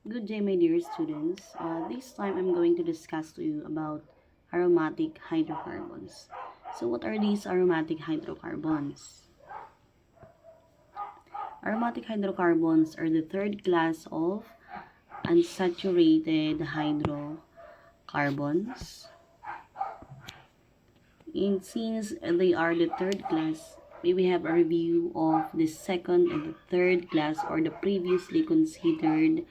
Good day, my dear students. This time I'm going to discuss to you about aromatic hydrocarbons. So what are these aromatic hydrocarbons? Aromatic hydrocarbons are the third class of unsaturated hydrocarbons. And since they are the third class, may we have a review of the second and the third class or the previously considered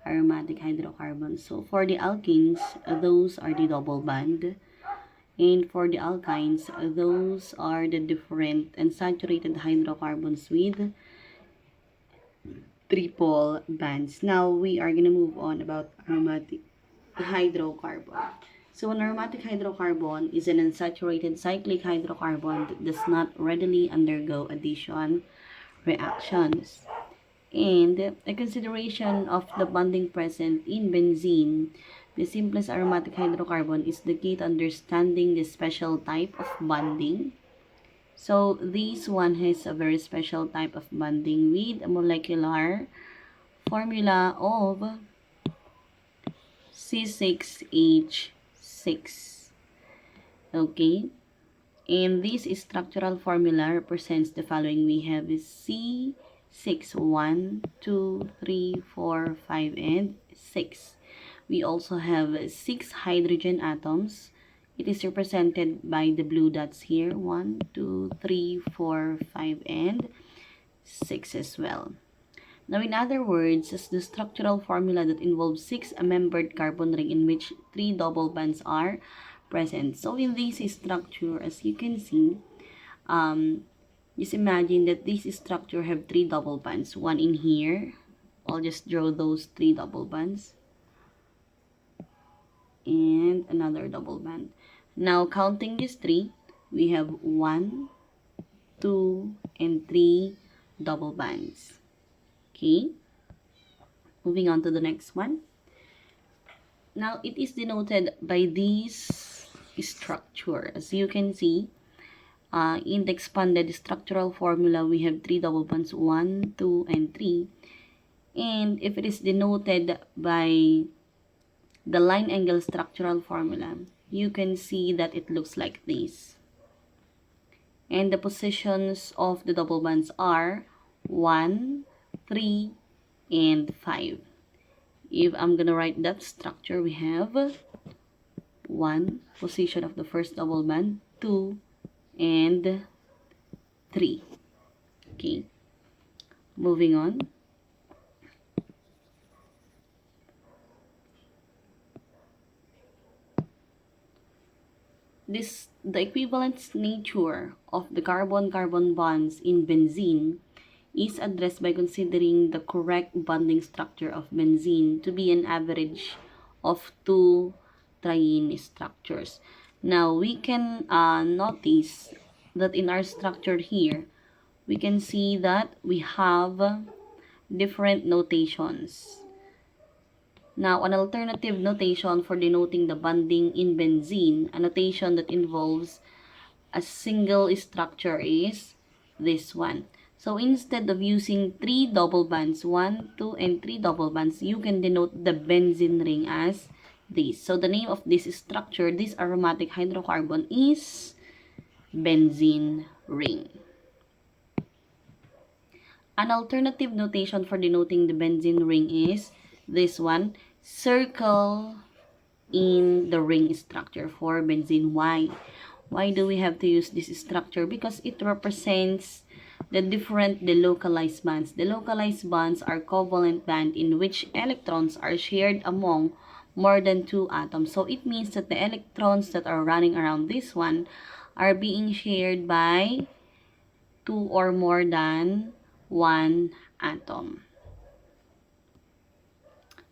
aromatic hydrocarbons. So for the alkenes, those are the double band. And for the alkynes, those are the different unsaturated hydrocarbons with triple bands. Now we are gonna move on about aromatic hydrocarbon. So an aromatic hydrocarbon is an unsaturated cyclic hydrocarbon that does not readily undergo addition reactions. And a consideration of the bonding present in benzene, the simplest aromatic hydrocarbon, is the key to understanding the special type of bonding. So this one has a very special type of bonding with a molecular formula of C6H6. Okay? And this structural formula represents the following. We have C6, 1, 2, 3, 4, 5, and 6. We also have 6 hydrogen atoms. It is represented by the blue dots here. 1, 2, 3, 4, 5, and 6 as well. Now, in other words, is the structural formula that involves 6 membered carbon ring in which 3 double bonds are present. So, in this structure, as you can see, just imagine that this structure have 3 double bonds. One in here. I'll just draw those 3 double bonds. And another double bond. Now, counting these 3, we have 1, 2, and 3 double bonds. Okay? Moving on to the next one. Now, it is denoted by this structure. As you can see, in the expanded structural formula, we have 3 double bonds, 1, 2, and 3. And if it is denoted by the line angle structural formula, you can see that it looks like this. And the positions of the double bonds are 1, 3, and 5. If I'm gonna write that structure, we have 1, position of the first double bond, 2, and 3. Okay. Moving on. The equivalent nature of the carbon-carbon bonds in benzene is addressed by considering the correct bonding structure of benzene to be an average of 2 triene structures. Now, we can notice that in our structure here, we can see that we have different notations. Now, an alternative notation for denoting the bonding in benzene, a notation that involves a single structure, is this one. So, instead of using 3 double bonds, 1, 2, and 3 double bonds, you can denote the benzene ring as this. So, the name of this structure, this aromatic hydrocarbon, is benzene ring. An alternative notation for denoting the benzene ring is this one, circle in the ring structure for benzene. Why? Why do we have to use this structure? Because it represents the localized bonds. The localized bonds are covalent band in which electrons are shared among more than 2 atoms. So it means that the electrons that are running around this one are being shared by 2 or more than 1 atom.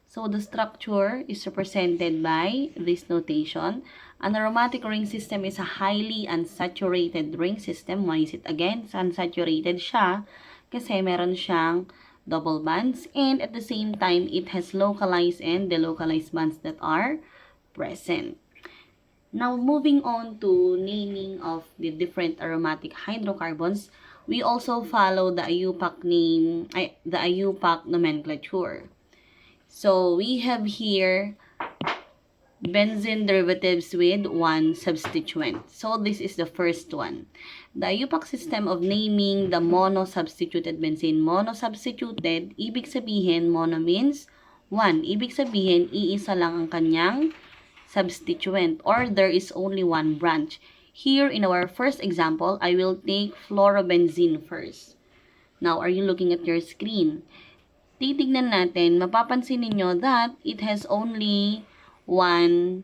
So the structure is represented by this notation. An aromatic ring system is a highly unsaturated ring system. Why is it again? Unsaturated siya kasi meron siyang double bonds and at the same time it has localized and delocalized bonds that are present. Now moving on to naming of the different aromatic hydrocarbons, we also follow the IUPAC nomenclature. So, we have here benzene derivatives with one substituent. So, this is the first one. The IUPAC system of naming the mono-substituted benzene. Mono-substituted, ibig sabihin, mono means one. Ibig sabihin, iisa lang ang kanyang substituent or there is only one branch. Here, in our first example, I will take fluorobenzene first. Now, are you looking at your screen? Titignan natin, mapapansin ninyo that it has only one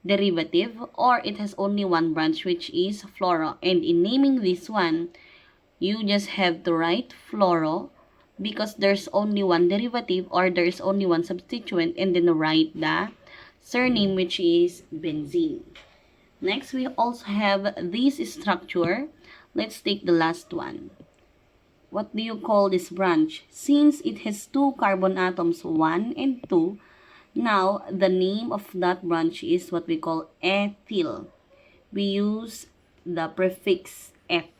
derivative or it has only one branch which is fluoro. And in naming this one, you just have to write fluoro because there's only one derivative or there's only one substituent and then write the surname which is benzene. Next, we also have this structure. Let's take the last one. What do you call this branch? Since it has two carbon atoms, 1 and 2, now the name of that branch is what we call ethyl. We use the prefix eth.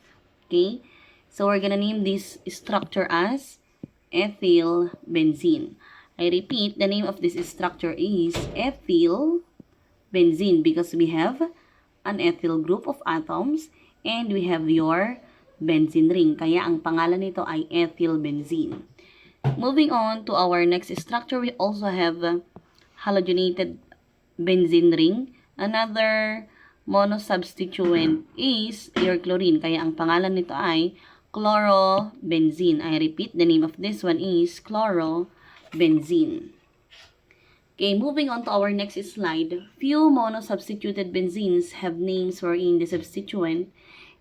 Okay? So we're gonna name this structure as ethyl benzene. I repeat, the name of this structure is ethyl benzene because we have an ethyl group of atoms and we have your benzene ring. Kaya ang pangalan nito ay ethyl benzene. Moving on to our next structure, we also have halogenated benzene ring. Another monosubstituent is your chlorine. Kaya ang pangalan nito ay chlorobenzene. I repeat, the name of this one is chlorobenzene. Okay, moving on to our next slide. Few monosubstituted benzenes have names wherein the substituent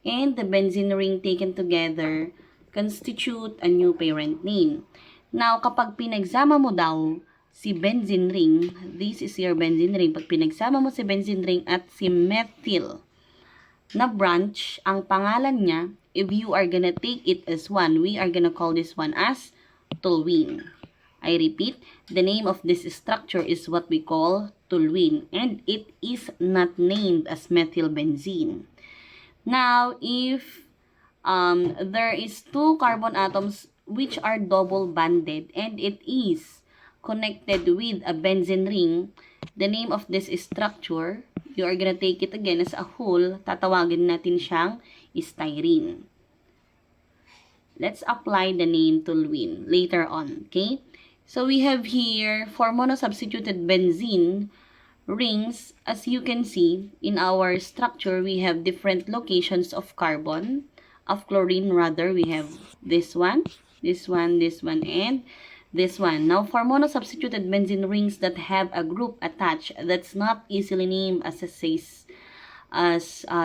and the benzene ring taken together constitute a new parent name. Now, kapag pinagsama mo daw si benzene ring, this is your benzene ring. Pag pinagsama mo si benzene ring at si methyl na branch, ang pangalan niya, if you are gonna take it as one, we are gonna call this one as toluene. I repeat, the name of this structure is what we call toluene, and it is not named as methylbenzene. Now, if there is two carbon atoms which are double banded and it is connected with a benzene ring, the name of this structure, you are gonna take it again as a whole, tatawagin natin siyang styrene. Let's apply the name toluene later on, okay? So we have here, for monosubstituted benzene rings, as you can see, in our structure, we have different locations of carbon, of chlorine rather. We have this one, this one, this one, and this one. Now, for monosubstituted benzene rings that have a group attached that's not easily named as a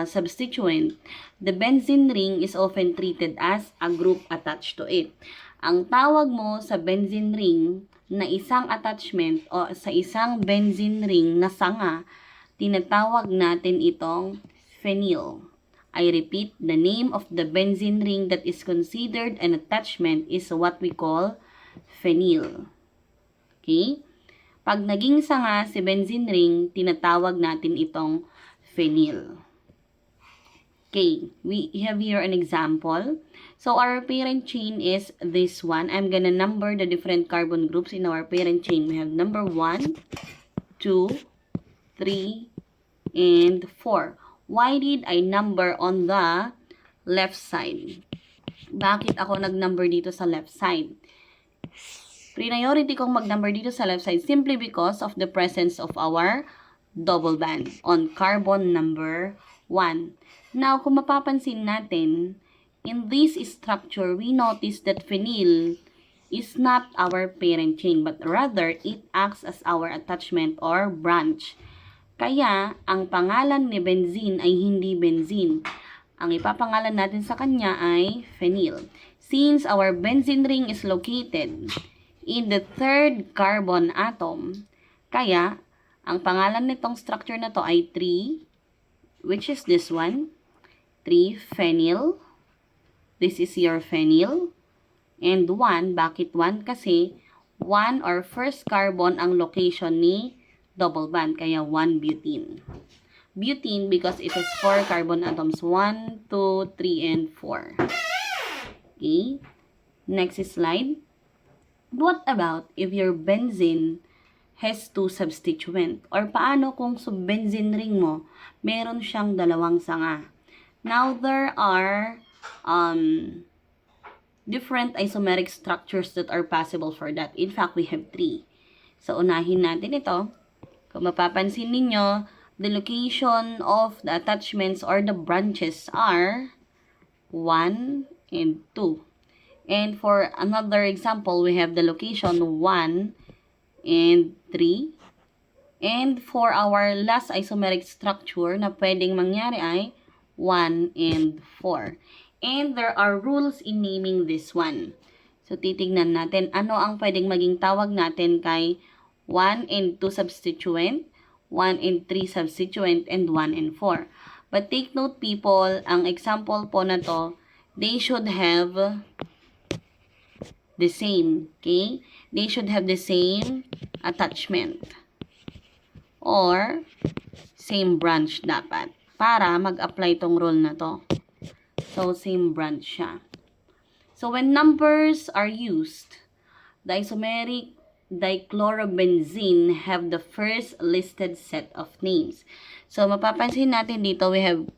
substituent, the benzene ring is often treated as a group attached to it. Ang tawag mo sa benzene ring na isang attachment o sa isang benzene ring na sanga, tinatawag natin itong phenyl. I repeat, the name of the benzene ring that is considered an attachment is what we call phenyl. Okay? Pag naging sanga si benzene ring, tinatawag natin itong phenyl. Okay, we have here an example. So, our parent chain is this one. I'm gonna number the different carbon groups in our parent chain. We have number 1, 2, 3, and 4. Why did I number on the left side? Bakit ako nag-number dito sa left side? Priority kong mag-number dito sa left side simply because of the presence of our double band on carbon number 1. Now, kung mapapansin natin, in this structure, we notice that phenyl is not our parent chain, but rather, it acts as our attachment or branch. Kaya, ang pangalan ni benzene ay hindi benzene. Ang ipapangalan natin sa kanya ay phenyl. Since our benzene ring is located in the third carbon atom, kaya, ang pangalan nitong structure na to ay 3, which is this one, 3-phenyl. This is your phenyl. And 1, bakit 1? Kasi 1 or first carbon ang location ni double band. Kaya 1-butene. Butene because it has 4 carbon atoms. 1, 2, 3, and 4. Okay. Next slide. What about if your benzene has two substituent? Or paano kung sa benzene ring mo, meron siyang dalawang sanga? Now, there are different isomeric structures that are possible for that. In fact, we have 3. So, unahin natin ito. Kung mapapansin ninyo, the location of the attachments or the branches are 1 and 2. And for another example, we have the location 1 and 3. And for our last isomeric structure na pwedeng mangyari ay 1 and 4. And there are rules in naming this one. So, titignan natin ano ang pwedeng maging tawag natin kay 1 and 2 substituent, 1 and 3 substituent, and 1 and 4. But take note people, ang example po na to, they should have the same, okay? They should have the same attachment or same branch dapat para mag-apply tong rule na to. So, same branch siya. So, when numbers are used, the isomeric dichlorobenzene have the first listed set of names. So, mapapansin natin dito, we have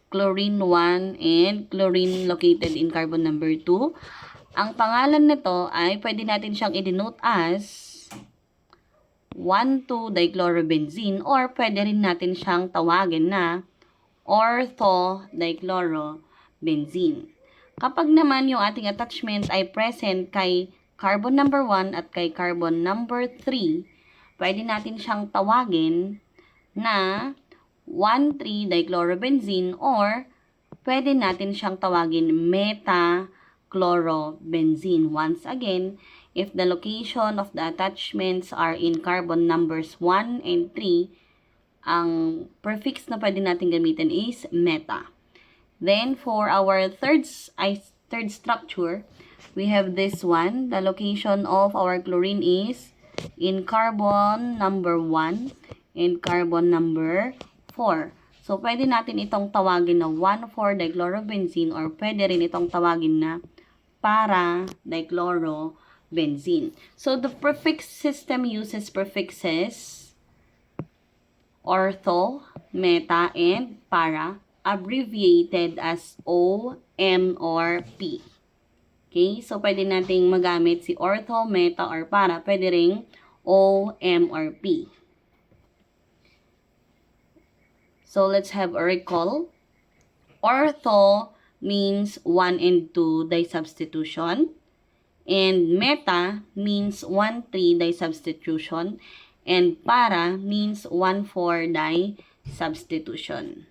chlorine 1 and chlorine located in carbon number 2. Ang pangalan nito ay pwede natin siyang i-denote as 1,2-dichlorobenzene or pwede rin natin siyang tawagin na ortho-dichlorobenzene. Kapag naman yung ating attachment ay present kay carbon number 1 at kay carbon number 3, pwede natin siyang tawagin na 1,3-dichlorobenzene or pwede natin siyang tawagin meta-chlorobenzene. Once again, if the location of the attachments are in carbon numbers 1 and 3, ang prefix na pwede natin gamitin is meta. Then, for our third structure, we have this one. The location of our chlorine is in carbon number 1 and carbon number 4. So, pwede natin itong tawagin na 1,4-dichlorobenzene or pwede rin itong tawagin na para-dichlorobenzene. So, the prefix system uses prefixes ortho, meta, and para, abbreviated as O, M, or P. Okay? So, pwede nating magamit si ortho, meta, or para. Pwede ring O, M, or P. So, let's have a recall. Ortho means 1 and 2 disubstitution. And meta means 1,3 disubstitution. And para means 1,4 disubstitution.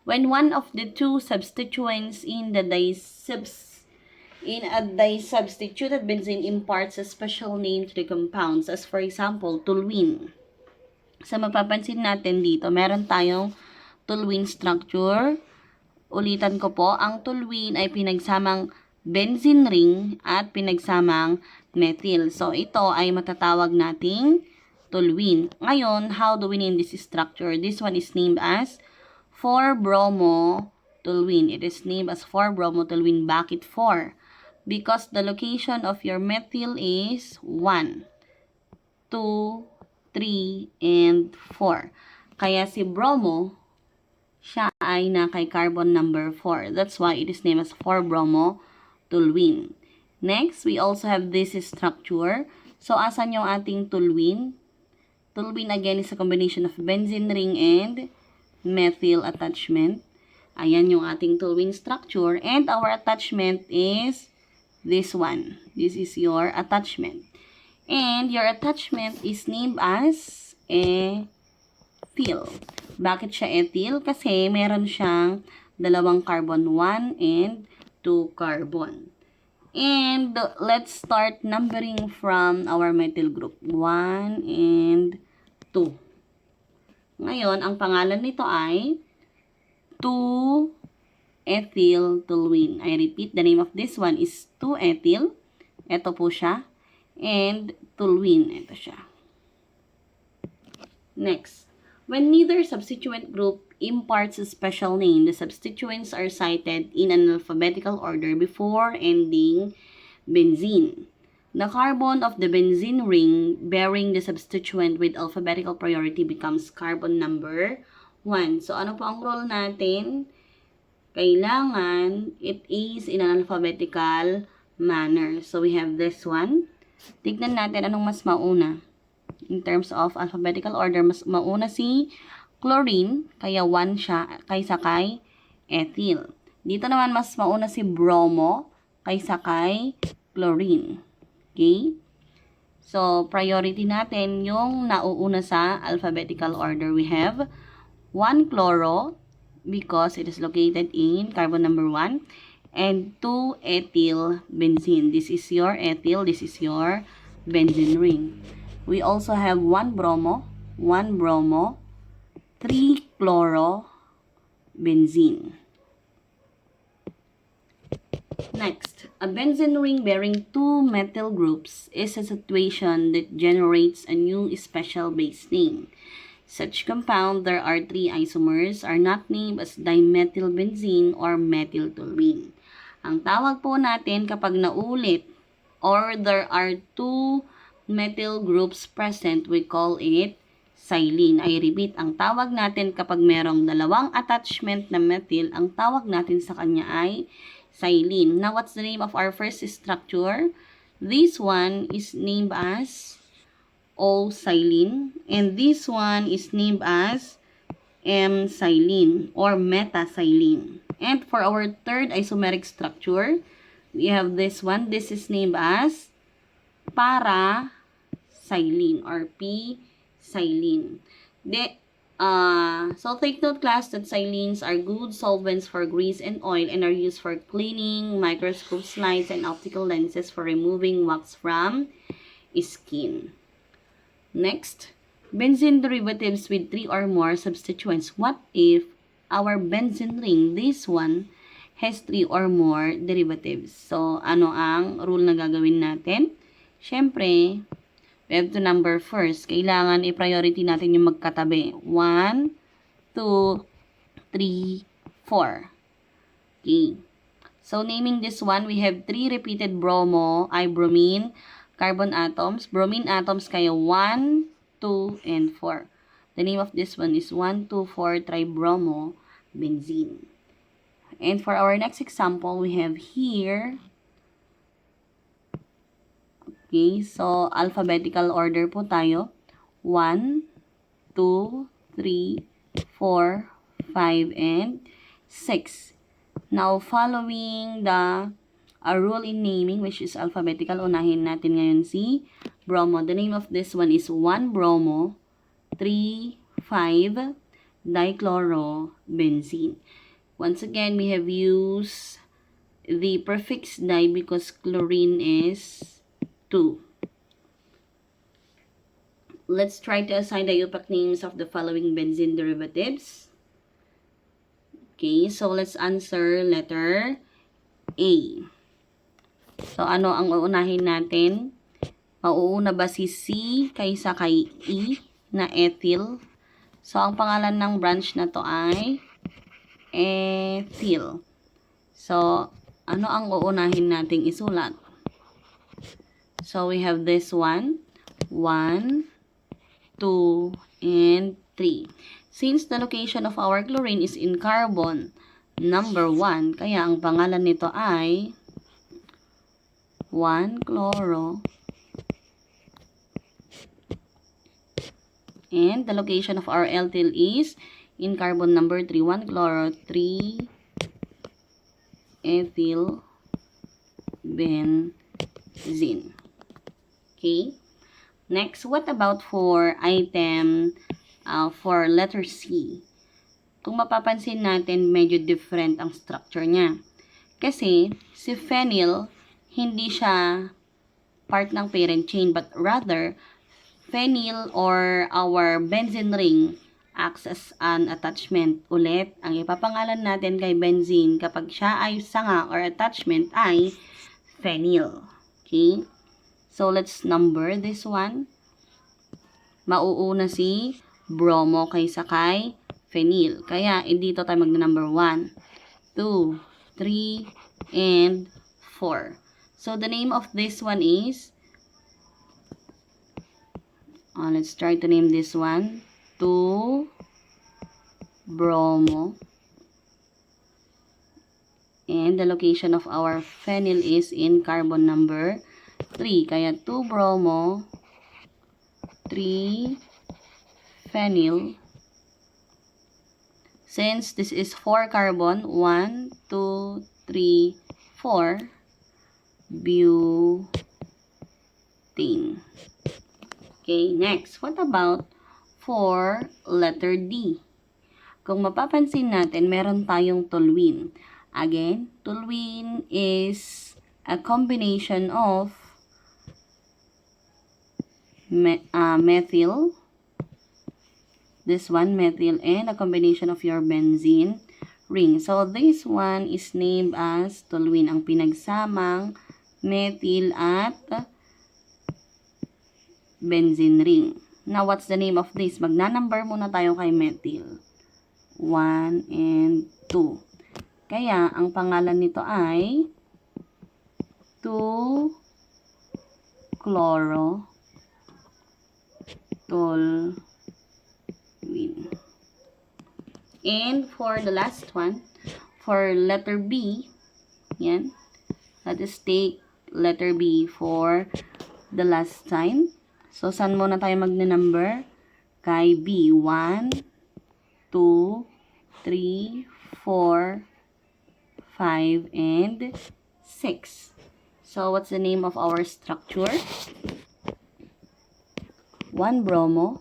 When one of the two substituents in a disubstituted benzene imparts a special name to the compounds, as for example, toluene. So, mapapansin natin dito, meron tayong toluene structure. Ulitan ko po, ang toluene ay pinagsamang benzene ring at pinagsamang methyl. So, ito ay matatawag nating toluene. Ngayon, how do we name this structure? This one is named as 4-bromotoluene. It is named as 4-bromotoluene. Bakit 4? Because the location of your methyl is 1, 2, 3, and 4. Kaya si bromo, siya ay na kay carbon number 4. That's why it is named as 4-bromotoluene. Next, we also have this structure. So, asan yung ating toluene? Toluene again is a combination of benzene ring and methyl attachment. Ayan yung ating toluene structure. And our attachment is this one. This is your attachment. And your attachment is named as ethyl. Bakit siya ethyl? Kasi meron siyang dalawang carbon, 1 and 2 carbon. And let's start numbering from our methyl group. 1 and 2. Ngayon, ang pangalan nito ay 2-ethyl-toluene. I repeat, the name of this one is 2-ethyl. Ito po siya. And toluene, ito siya. Next, when neither substituent group imparts a special name, the substituents are cited in an alphabetical order before ending benzene. The carbon of the benzene ring bearing the substituent with alphabetical priority becomes carbon number 1. So, ano po ang rule natin? Kailangan it is in an alphabetical manner. So, we have this one. Tignan natin anong mas mauna. In terms of alphabetical order, mas mauna si chlorine, kaya 1 siya kaysa kay ethyl. Dito naman mas mauna si bromo kaysa kay chlorine. Okay? So, priority natin yung nauuna sa alphabetical order. We have 1 chloro because it is located in carbon number 1 and 2 ethyl benzene. This is your ethyl, this is your benzene ring. We also have 1 bromo, 3 chloro benzene. Next, a benzene ring bearing 2 methyl groups is a situation that generates a new special base name. Such compound, there are 3 isomers, are not named as dimethylbenzene or methyltoluene. Ang tawag po natin kapag naulit or there are 2 methyl groups present, we call it silane. I repeat, ang tawag natin kapag merong dalawang attachment na methyl, ang tawag natin sa kanya ay silane. Now, what's the name of our first structure? This one is named as O-silane. And this one is named as M-silane or metasilane. And for our third isomeric structure, we have this one. This is named as para-silane or P-silane. So take note, class, that silanes are good solvents for grease and oil and are used for cleaning, microscope slides, and optical lenses for removing wax from skin. Next, benzene derivatives with 3 or more substituents. What if our benzene ring, this one, has 3 or more derivatives? So, ano ang rule na gagawin natin? Siyempre, we have to number first. Kailangan i-priority natin yung magkatabi. 1, 2, 3, 4. Okay. So, naming this one, we have 3 repeated bromine carbon atoms. Bromine atoms kaya 1, 2, and 4. The name of this one is 1, 2, 4 tribromo benzene. And for our next example, we have here, okay, so alphabetical order po tayo. 1, 2, 3, 4, 5, and 6. Now, following the rule in naming, which is alphabetical, unahin natin ngayon si bromo. The name of this one is 1 bromo, 3, 5 dichlorobenzene. Once again, we have used the prefix di because chlorine is 2. Let's try to assign the IUPAC names of the following benzene derivatives. Okay, so let's answer letter A. So, ano ang uunahin natin? Mauuna ba si C kaysa kay E na ethyl? So, ang pangalan ng branch na to ay ethyl. So, ano ang uunahin nating isulat? So, we have this one. 1, 2, and 3. Since the location of our chlorine is in carbon number 1, kaya ang pangalan nito ay 1-chloro. And the location of our ethyl is in carbon number 3, 1-chloro, 3-ethyl benzene. Okay. Next, what about for item for letter C? Kung mapapansin natin, medyo different ang structure niya. Kasi, si phenyl, hindi siya part ng parent chain, but rather, phenyl or our benzene ring acts as an attachment. Ulit, ang ipapangalan natin kay benzene kapag siya ay sanga or attachment ay phenyl. Okay? So, let's number this one. Mauuna si bromo kaysa kay phenyl. Kaya, dito tayo mag-number 1, 2, 3, and 4. So, the name of this one is Let's try to name this one 2-bromo. And the location of our phenyl is in carbon number 3. Kaya 2-bromo, 3-phenyl. Since this is 4 carbon, 1, 2, 3, 4, butane. Okay, next. What about for letter D? Kung mapapansin natin, meron tayong toluene. Again, toluene is a combination of methyl, this one methyl, and a combination of your benzene ring. So, this one is named as toluene, ang pinagsamang methyl at benzene ring. Now, what's the name of this? Magna-number muna tayo kay methyl. 1 and 2. Kaya, ang pangalan nito ay 2-chlorotoluene. And for the last one, for letter B, yan, let us take letter B for the last time. So, saan muna tayo magne-number? Kay B. 1, 2, 3, 4, 5, and 6. So, what's the name of our structure? 1-bromo,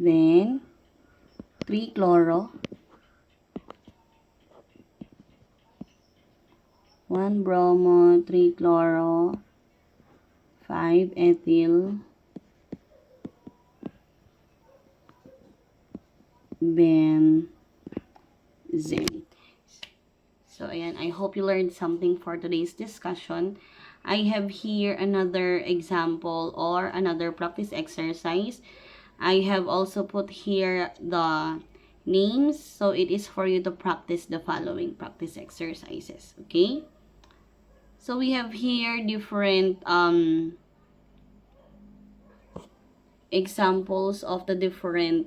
then 3-chloro, 1-bromo, 3-chloro, 5-ethyl, benzene. So, ayan, I hope you learned something for today's discussion. I have here another example or another practice exercise. I have also put here the names, so it is for you to practice the following practice exercises, okay? So, we have here different examples of the different